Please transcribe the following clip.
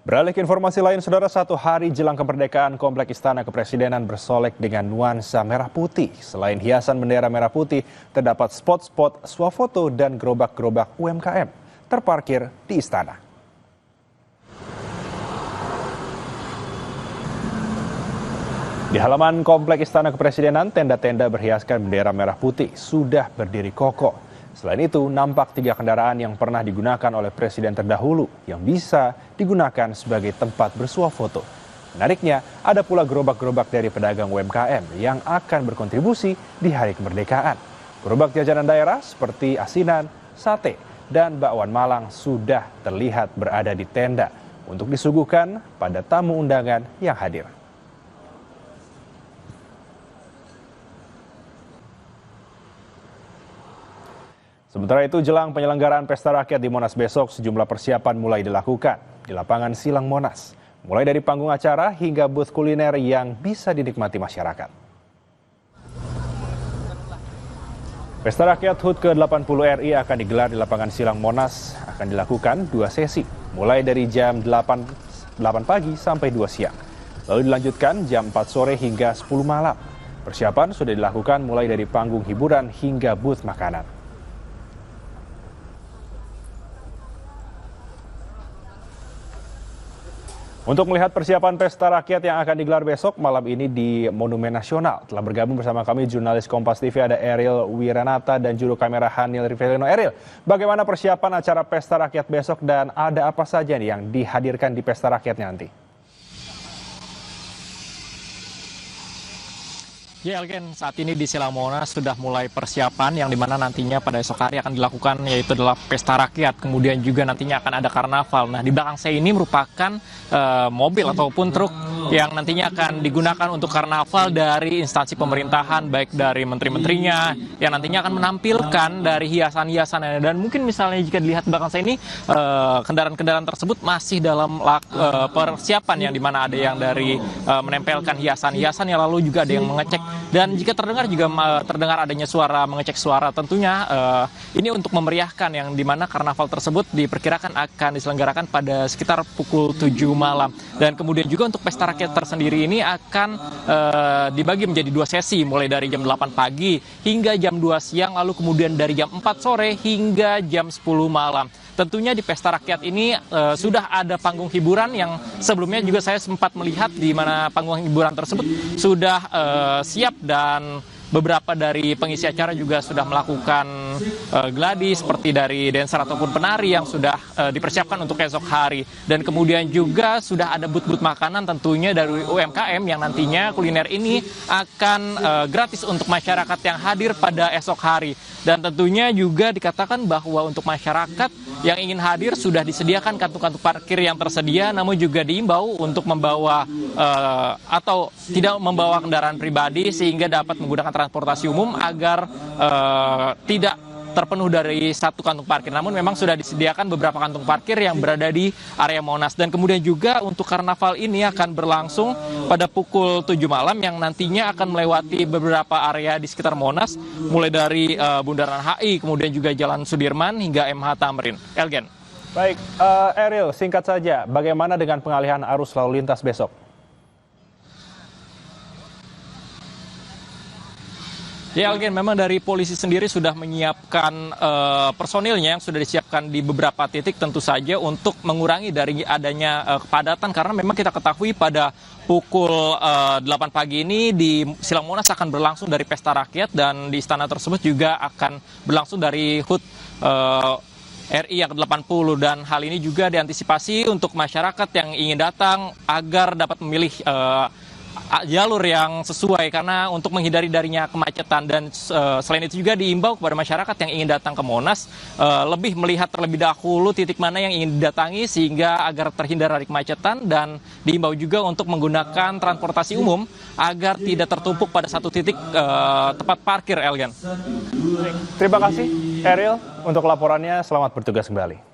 Beralih ke informasi lain, saudara, satu hari jelang kemerdekaan, Komplek Istana Kepresidenan bersolek dengan nuansa merah putih. Selain hiasan bendera merah putih, terdapat spot-spot swafoto dan gerobak-gerobak UMKM terparkir di istana. Di halaman Komplek Istana Kepresidenan, tenda-tenda berhiaskan bendera merah putih sudah berdiri kokoh. Selain itu, nampak 3 kendaraan yang pernah digunakan oleh presiden terdahulu yang bisa digunakan sebagai tempat bersuah foto. Menariknya, ada pula gerobak-gerobak dari pedagang UMKM yang akan berkontribusi di hari kemerdekaan. Gerobak jajanan daerah seperti asinan, sate, dan bakwan Malang sudah terlihat berada di tenda untuk disuguhkan pada tamu undangan yang hadir. Sementara itu, jelang penyelenggaraan Pesta Rakyat di Monas besok, sejumlah persiapan mulai dilakukan di lapangan Silang Monas. Mulai dari panggung acara hingga booth kuliner yang bisa dinikmati masyarakat. Pesta Rakyat HUT ke-80 RI akan digelar di lapangan Silang Monas. Akan dilakukan 2 sesi, mulai dari jam 8 pagi sampai 2 siang. Lalu dilanjutkan jam 4 sore hingga 10 malam. Persiapan sudah dilakukan mulai dari panggung hiburan hingga booth makanan. Untuk melihat persiapan Pesta Rakyat yang akan digelar besok malam ini di Monumen Nasional, telah bergabung bersama kami jurnalis Kompas TV ada Ariel Wiranata dan juru kamera Hanil Rivelino. Ariel, bagaimana persiapan acara Pesta Rakyat besok dan ada apa saja nih yang dihadirkan di Pesta Rakyat nanti? Ya, Elgen, saat ini di Silang Monas sudah mulai persiapan yang dimana nantinya pada esok hari akan dilakukan, yaitu adalah Pesta Rakyat. Kemudian juga nantinya akan ada karnaval. Nah, di belakang saya ini merupakan mobil ataupun truk yang nantinya akan digunakan untuk karnaval dari instansi pemerintahan, baik dari menteri-menterinya, yang nantinya akan menampilkan dari hiasan-hiasan. Dan mungkin misalnya jika dilihat di belakang saya ini, kendaraan-kendaraan tersebut masih dalam persiapan, yang dimana ada yang dari menempelkan hiasan-hiasan, yang lalu juga ada yang mengecek. Dan jika terdengar adanya suara mengecek suara, tentunya ini untuk memeriahkan, yang dimana karnaval tersebut diperkirakan akan diselenggarakan pada sekitar pukul 7 malam. Dan kemudian juga untuk Pesta Rakyat tersendiri ini akan dibagi menjadi 2 sesi, mulai dari jam 8 pagi hingga jam 2 siang, lalu kemudian dari jam 4 sore hingga jam 10 malam. Tentunya di Pesta Rakyat ini sudah ada panggung hiburan yang sebelumnya juga saya sempat melihat, di mana panggung hiburan tersebut sudah siap, dan beberapa dari pengisi acara juga sudah melakukan gladi seperti dari dancer ataupun penari yang sudah dipersiapkan untuk esok hari. Dan kemudian juga sudah ada booth-booth makanan tentunya dari UMKM yang nantinya kuliner ini akan gratis untuk masyarakat yang hadir pada esok hari. Dan tentunya juga dikatakan bahwa untuk masyarakat yang ingin hadir sudah disediakan kantung-kantung parkir yang tersedia, namun juga diimbau untuk membawa atau tidak membawa kendaraan pribadi sehingga dapat menggunakan transportasi umum agar tidak terpenuh dari 1 kantung parkir. Namun memang sudah disediakan beberapa kantung parkir yang berada di area Monas. Dan kemudian juga untuk karnaval ini akan berlangsung pada pukul 7 malam, yang nantinya akan melewati beberapa area di sekitar Monas, mulai dari Bundaran HI, kemudian juga Jalan Sudirman hingga MH Tamrin. Elgen. Baik, Ariel, singkat saja, bagaimana dengan pengalihan arus lalu lintas besok? Ya, Elgen, memang dari polisi sendiri sudah menyiapkan personilnya yang sudah disiapkan di beberapa titik, tentu saja untuk mengurangi dari adanya kepadatan, karena memang kita ketahui pada pukul 8 pagi ini di Silang Monas akan berlangsung dari Pesta Rakyat, dan di istana tersebut juga akan berlangsung dari HUT RI yang ke-80, dan hal ini juga diantisipasi untuk masyarakat yang ingin datang agar dapat memilih jalur yang sesuai, karena untuk menghindari darinya kemacetan. Dan selain itu juga diimbau kepada masyarakat yang ingin datang ke Monas lebih melihat terlebih dahulu titik mana yang ingin didatangi sehingga agar terhindar dari kemacetan, dan diimbau juga untuk menggunakan transportasi umum agar tidak tertumpuk pada satu titik tempat parkir, Elgen. Terima kasih Ariel untuk laporannya, selamat bertugas kembali.